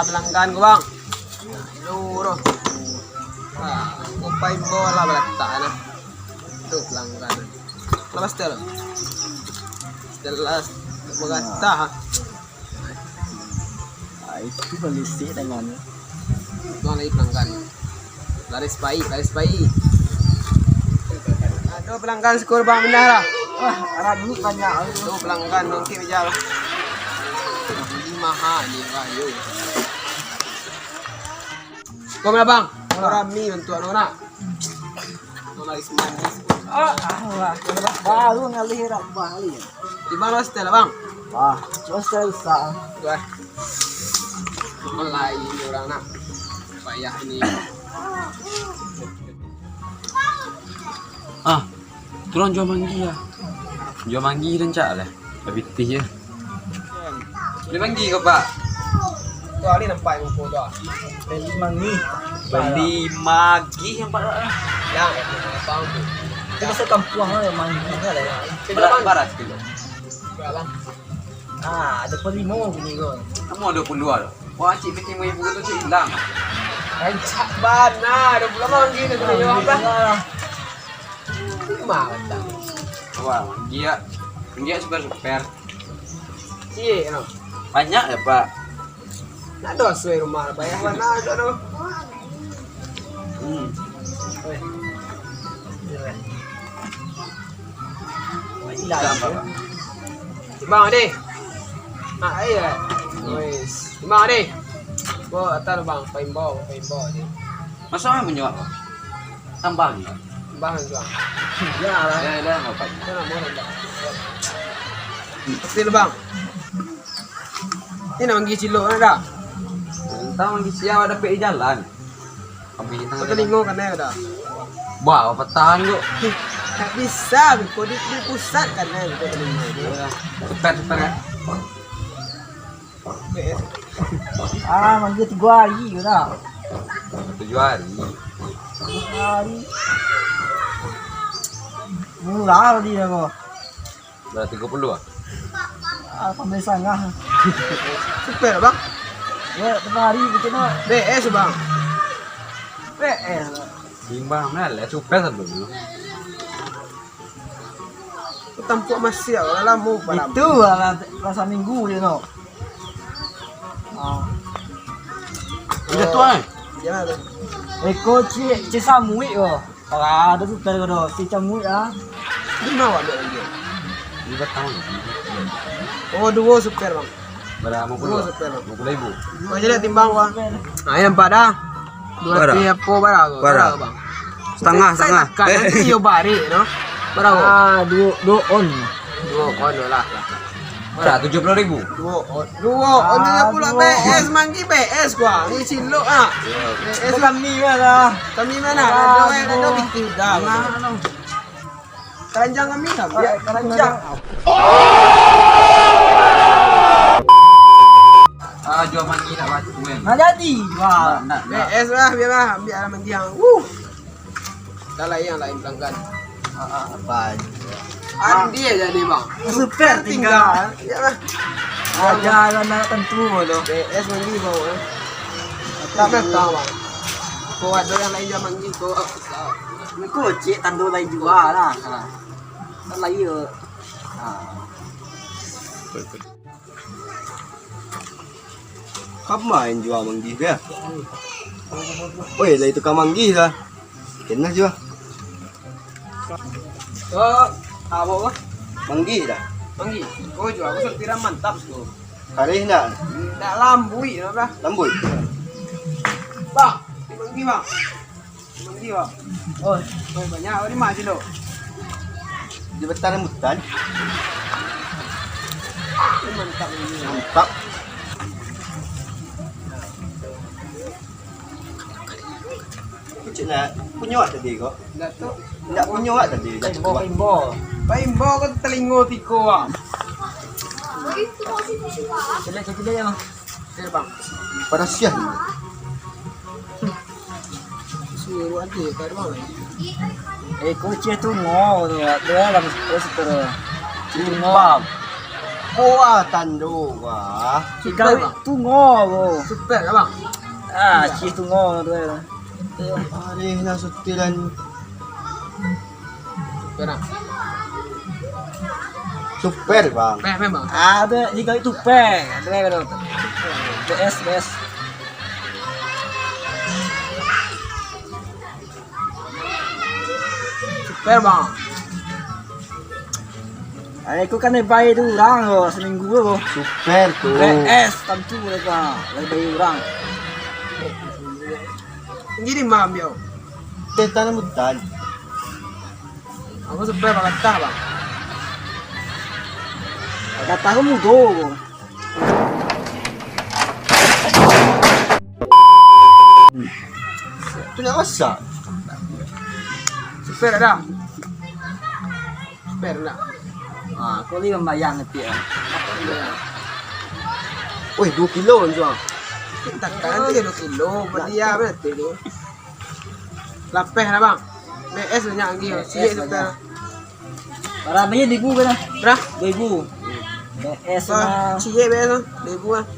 pelanggan ko bang. Duro. Upay bola balata na. Ito pelanggan. Labas telo. Jelas maganda ha. Ay, itu balisi dengan Ito ang pelanggan. Laris pai. Aduh pelanggan skor bang menara. wah, arah dulu banyak. Ito pelanggan nung kimijal. Mahal ni kayo. Kau mana bang? Rami untuk ano na? Laris manis. Wah, baru ngalih rak bali. Di mana stella bang? Wah, cuma selesai. Wah. Mulai ini orang nak payah ini. Turun jual manggi ya. Jual manggi dan cak lah. Lebih tih ya. Beli manggi kau pak? Tu ali nampak yang foto. Beli mangi. Beli magi yang pak. Yang bang. Itu masuk kampung lah yang mangi lah. Barat kilo. Bang. Ada pelimo gini kau. Kamu ada pun dua loh. Wah cik penting mau ibu tu cik hilang. Rancak bana, ada pula manggi tu tu jawab apa? Mana? Wah manggi ya. Manggi ya super. Cie, no. Banyak ya pak. Nak doa sesuai rumah bayar mana ada tu. Bang ni. Nak ayah. Wes. Bang ni. Bo atar bang, paimbo ni. Masa mana menjual? Tambah ni. Bang bang. Ya lah. Ya nggak pak. Mana mau bang. Pasti bang. Ini manggi cilok ada. Entah manggi siapa ada pe jalan. Kami Kau telingo kan ada. Wah petang tu. Tak bisa, kau di pusat kan kau telingo. Super ya. Mangi 3 hari ke dah. 7 hari. 3 hari. Murah dia kau. Berarti 30 ah. Pandai sangat. Super bang. Ya, 3 hari macam mana? BS bang. PS. Timbang mana lah super sebelum. Tampuk masih kalau lama pada. Itu lah rasa minggu dia no. Udah tua. Jangan tu. Eko ci samui ko. Ora ada super ko do. Si samui ah. Di mana awak dia? 5 tahun. Oh dua super bang. Berapa Dua puluh? super bang. 50.000. Macam ni timbang bang. Nah ini nampak dah. Dua tiap berapa bang? Setengah. Kan nanti yo bari no. Berapa? Dua on. Dua kono lah. Berapa? 70.000. Dua on 30 PS manggi PS gua. Ni cilok ah. PS Kami lah. kami mana? Ada bikin dah. Keranjang kami dah. Keranjang. Jual manggi nak batu kan. Nah jadi. Wah. Nak. PS lah biar lah ambil alam yang. Dah lain yang lain pelanggan. Apa? Andi aja jadi bang. Super tinggal. Ya lah. Jalan nak tentu loh. PS manggi bang. Tak tahu bang. Kau ada yang lain yang manggi kau. Ko cik tandu lain juga lah. Tak lain ke. Khắp mà anh jual manggi kìa. Ôi lấy tukang manggi lah. Kena chưa? Apa bang? Manggi dah. Manggi. Kau jual aku setiram mantap tu. Hari nak Tak lambui apa? lambut. Bang, manggi bang. Manggi bang. Oh, Oh banyak. Ini macam tu. Di betar rambutan. Ini mantap ini. Mantap. Cik nak punya tadi kau. Datuk. Nak punya tadi. Imbo. Paimbo kau telingo tiko bang. Cile ya, Bang. Sini bang. Pada siang. Suruh aja kat mana? Ko cik tu ngo tu. Dia lah terus terus. Cik ngo. Buatan doa. Ikaw tungo ko. Super lah bang. Cie tungo tu. Ari na sutilan. Super lah. Super bang. Memang. Ada jika itu peng. Ada bes. Super bang. Aku kan bayar tu orang ko seminggu ko. Super tuh. BS tentu mereka bayar orang. Jadi mam yo. Teta na mutan. Aku super bang kata bang. Kata aku mudo ko. Itu nak masak. Super ada. Super lah. Kau ni membayang nanti ya. Woi, 2 kilo jual. Takkan nanti 2 kilo. Berdia berarti tu. Lapeh lah bang. BS banyak lagi. Siap super. Para bayar 2,000 kan? Berah? 2,000. BS mah. Siap BS tu. 2,000 lah.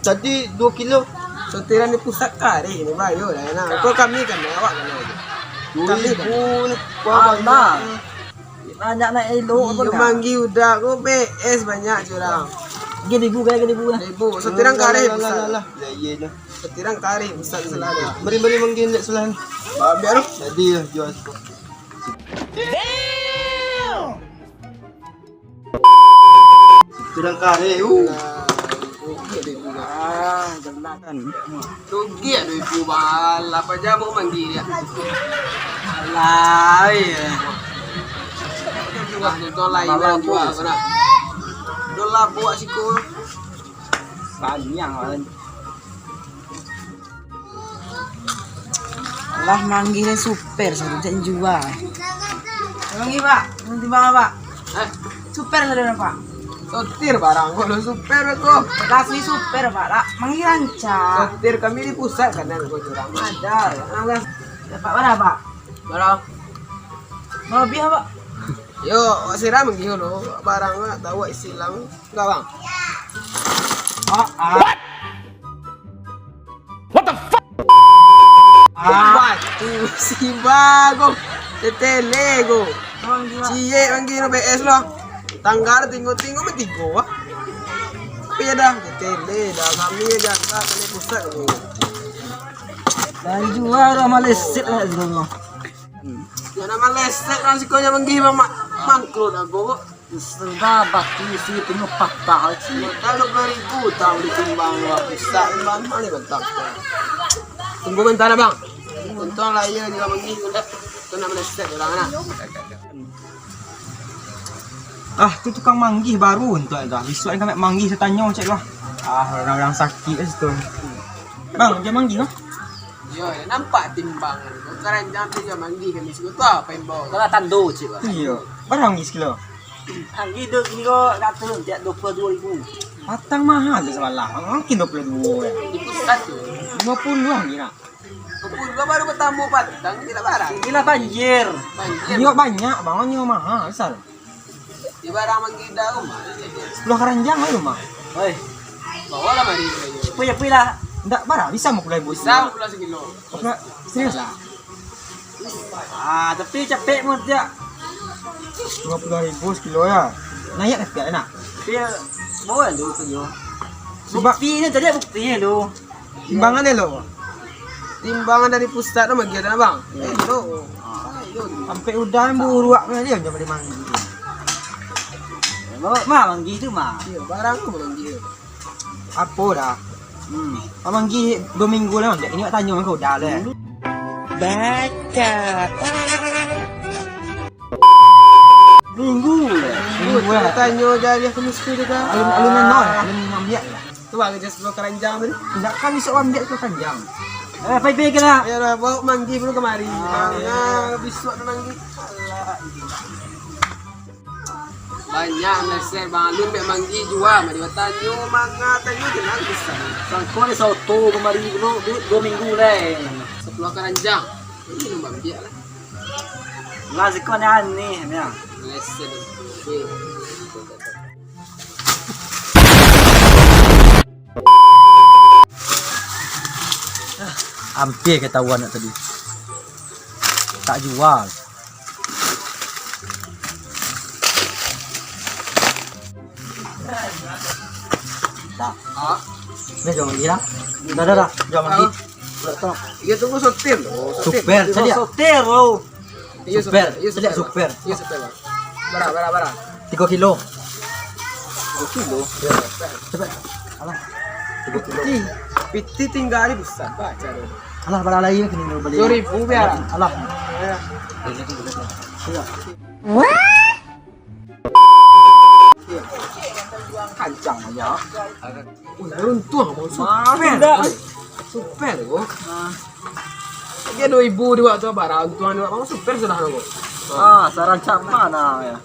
Tadi 2 kilo. Sotiran di pusat kari ni bayo dah nak. Kau kami kan awak kan. 2,000 ni. Bang. Banyak nak elok apa Iya manggi udah kau BS banyak curang. 3,000 kan 3,000 lah. 1,000. Sotiran kari pusat. Lah. Ya nah. Sotiran kari pusat selada. Beri manggil lek selain. Biar Jadi jual. Kurang kare. Jelakan. Rugi ya 2,000 bal. Apa jam mau manggi dia? Alai. Kau lain lah jual kena. Dolar buat siku. Banyak kan. Lah manggilnya super sudah jual. Manggi Pak, nanti bang Pak. Super sudah Pak. Sotir barang kalau super kau. Asli super Pak. Lah manggi lancar. Sotir kami di pusat kan kau curang. Ada. Dapat berapa Pak? Barang. Mau lebih Pak? Yo, sira manggi lo. Barang nak tahu isilang. Enggak bang. Batu si bago. Tetelego. Cie manggi no BS lo. Tanggar tinggo metigo wah. Tapi dah tetele dah kami aja tak kena pusat ni. Dan jual orang Malaysia lah dulu. Ya nama lesek kan sikonya manggi mama mangkrut aku. Sudah batu si tengok patah sih. Tahu 20,000 tahu ditimbang lo pusat timbang mana bentar. Tunggu bentar lah, bang. Untung lah ya juga manggi udah kena lesek orang nak. Tu tukang manggih baru untuk dah. Besok kami manggih saya tanya cek lah. Orang-orang sakit kat situ. Bang, dia manggih noh? Yo, nampak timbangan. Sekarang jangan dia manggi kami situ tu apa yang bawa. Kalau tando cik lah. Iya. Berapa manggih sekilo? Anggi dek ni kok kat turun tiap 22,000. Patang mahal tu semalam. Mungkin 22 ya. Di pusat tu. 50 manggih nak. Gua baru bertamu patang tidak barang. Gila banjir. Banjir. Nyewa banyak bang, nyewa mahal besar. Di barang manggi dah rumah. 10 keranjang lah rumah. Oi, Bawa lah mari. puya lah. Enggak barang, bisa mau kulai bos. Bisa pula sekilo. Serius lah. Tapi capek mu dia. 20,000 sekilo ya. Naik tak enak. Dia bawa lu tu yo. Sebab Buktinya tadi buktinya lu. timbangan dia lo. Timbangan dari pusat tu manggi dah bang. Lo. Sampai udah buruak dia jangan boleh manggih. Mah manggi tu mah. Iya, barang tu manggi. Apa dah? Manggih 2 minggu lah. Ini nak tanya kau dah lah. Minggu lah. Minggu lah. Tanya jadi aku mesti dia dah. Alun-alunan non, alun ambiak lah. Tu bang kerja 10 keranjang tadi. Tidak kan bisa ambiak ke panjang. Pai-pai kena. Ya dah bawa manggi dulu kemari. Mana besok tu manggi. Alah. Banyak lesek bang Alun mek manggi jual mari tanyo manga tanyo jenang besar. Sangko ni soto kemari dulu 2 minggu lah. 10 keranjang. Ini nombor dia lah. Lah zikon ni ya. Lesek. Hampir ketahuan nak tadi. Tak jual. Tak. Dah jual lagi lah. Dah. Jual lagi. Tolong. Iya tunggu sotir. Super. Sedia. Sotir bro. Iya Super. Iya Sedia super. Iya super. Bara. 3 kilo. 2 kilo. Cepat. Alah. 3 kilo. Piti tinggal di besar Pak cara. Alah bala lain kena dulu balik. 2.000 biar. Alah. Kancang aja. Runtuh mau super kok. Dia 2.000 dua tuh bara untuan dua mau super sudah kok. Saran cak mana ya?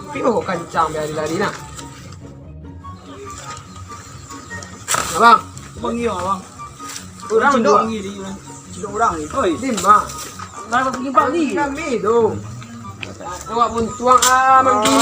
Tapi kok kancang biar lari nak. Abang, Bang bang. orang dong. Cilo orang ni. Oi, lima. Mana pergi Pak ni? Kami dong. Awak pun tuang manggi.